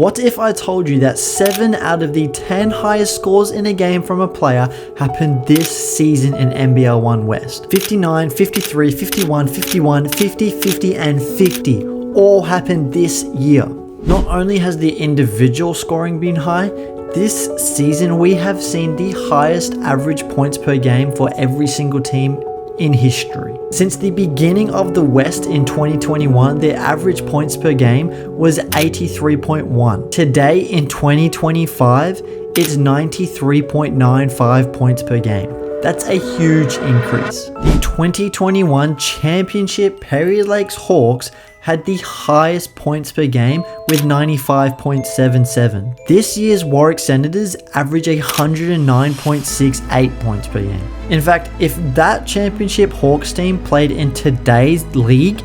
What if I told you that 7 out of the 10 highest scores in a game from a player happened this season in NBL 1 West? 59, 53, 51, 51, 50, 50, and 50 all happened this year. Not only has the individual scoring been high, this season we have seen the highest average points per game for every single team in history. Since the beginning of the West in 2021, the average points per game was 83.1. Today in 2025, it's 93.95 points per game. That's a huge increase. The 2021 championship Perry Lakes Hawks had the highest points per game with 95.77. This year's Warwick Senators average 109.68 points per game. In fact, if that championship Hawks team played in today's league,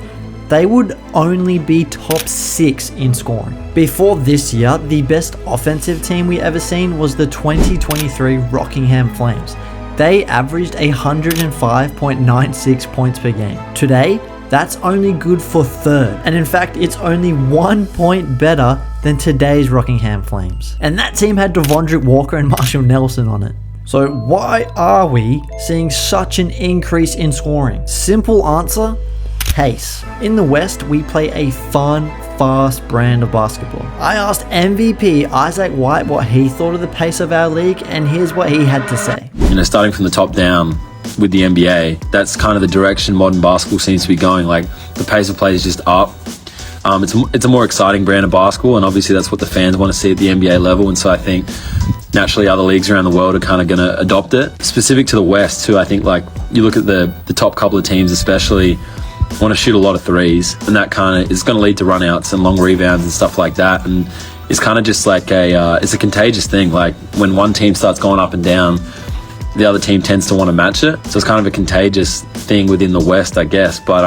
they would only be top 6 in scoring. Before this year, the best offensive team we ever seen was the 2023 Rockingham Flames. They averaged 105.96 points per game. Today, that's only good for 3rd, and in fact it's only 1 point better than today's Rockingham Flames. And that team had Devondrick Walker and Marshall Nelson on it. So why are we seeing such an increase in scoring? Simple answer, pace. In the West, we play a fun, fast brand of basketball. I asked MVP Isaac White what he thought of the pace of our league, and here's what he had to say. Starting from the top down, with the NBA, that's kind of the direction modern basketball seems to be going. Like, the pace of play is just up. It's a more exciting brand of basketball, and obviously that's what the fans want to see at the NBA level. And so I think naturally other leagues around the world are kind of going to adopt it. Specific to the West too, I think, like, you look at the top couple of teams especially want to shoot a lot of threes, and that kind of is going to lead to runouts and long rebounds and stuff like that. And it's kind of just like it's a contagious thing. Like, when one team starts going up and down, the other team tends to want to match it. So it's kind of a contagious thing within the West, I guess. But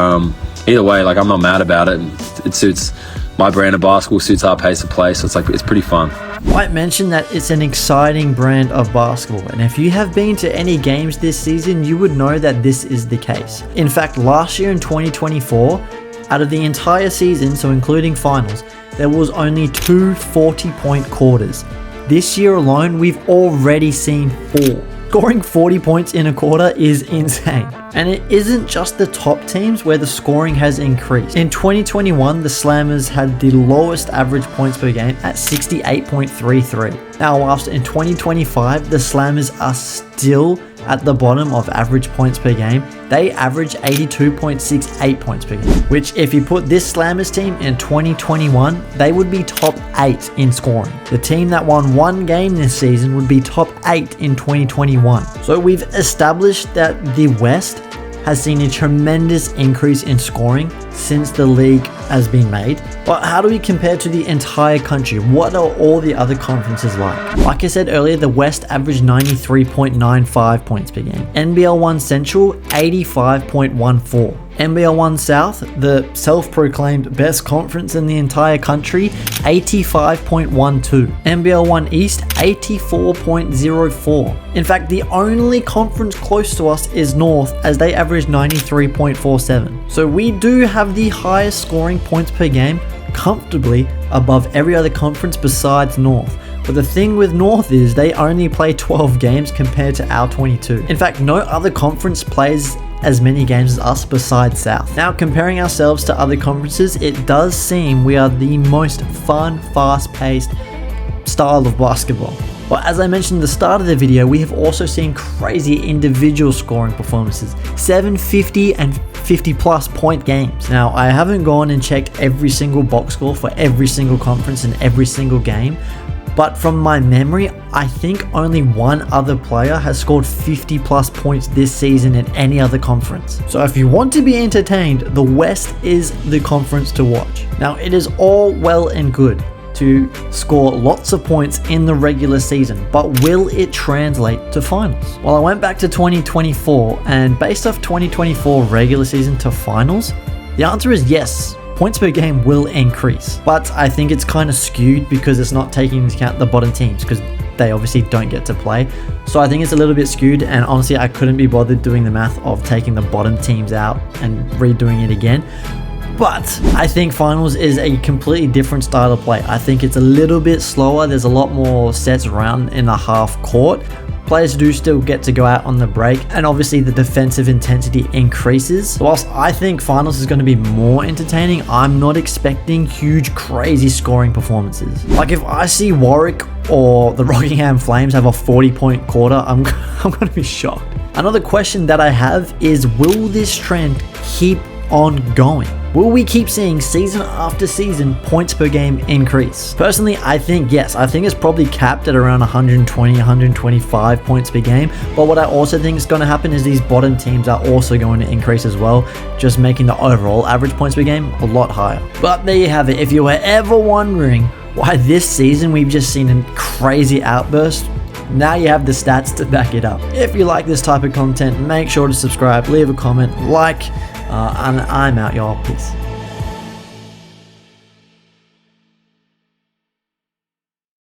either way, like, I'm not mad about it. It suits my brand of basketball, suits our pace of play. So it's pretty fun. White mentioned that it's an exciting brand of basketball. And if you have been to any games this season, you would know that this is the case. In fact, last year in 2024, out of the entire season, so including finals, there was only 2 40-point quarters. This year alone, we've already seen 4. Scoring 40 points in a quarter is insane. And it isn't just the top teams where the scoring has increased. In 2021, the Slammers had the lowest average points per game at 68.33. Now, whilst in 2025, the Slammers are still at the bottom of average points per game, they average 82.68 points per game, which if you put this Slammers team in 2021, they would be top 8 in scoring. The team that won 1 game this season would be top 8 in 2021. So we've established that the West has seen a tremendous increase in scoring since the league has been made. But how do we compare to the entire country? What are all the other conferences like? Like I said earlier, the West averaged 93.95 points per game. NBL 1 Central, 85.14. NBL 1 South, the self-proclaimed best conference in the entire country, 85.12. NBL 1 East, 84.04. In fact, the only conference close to us is North, as they average 93.47. So we do have the highest scoring points per game, comfortably above every other conference besides North. But the thing with North is they only play 12 games compared to our 22. In fact, no other conference plays as many games as us besides South. Now, comparing ourselves to other conferences, it does seem we are the most fun, fast-paced style of basketball. But as I mentioned at the start of the video, we have also seen crazy individual scoring performances, 750 and 50 plus point games. Now, I haven't gone and checked every single box score for every single conference and every single game, but from my memory, I think only one other player has scored 50 plus points this season in any other conference. So if you want to be entertained, the West is the conference to watch. Now, it is all well and good to score lots of points in the regular season, but will it translate to finals? Well, I went back to 2024, and based off 2024 regular season to finals, the answer is yes. Points per game will increase, but I think it's kind of skewed because it's not taking into account the bottom teams, because they obviously don't get to play. So I think it's a little bit skewed, and honestly I couldn't be bothered doing the math of taking the bottom teams out and redoing it again. But I think finals is a completely different style of play. I think it's a little bit slower. There's a lot more sets around in the half court. Players do still get to go out on the break, and obviously the defensive intensity increases. Whilst I think finals is going to be more entertaining, I'm not expecting huge crazy scoring performances. Like if I see Warwick or the Rockingham Flames have a 40-point quarter, I'm going to be shocked. Another question that I have is, will this trend keep on going? Will we keep seeing season after season points per game increase? Personally, I think yes. I think it's probably capped at around 120, 125 points per game. But what I also think is going to happen is these bottom teams are also going to increase as well, just making the overall average points per game a lot higher. But there you have it. If you were ever wondering why this season we've just seen a crazy outburst, now you have the stats to back it up. If you like this type of content, make sure to subscribe, leave a comment, like, and I'm out, y'all. Peace.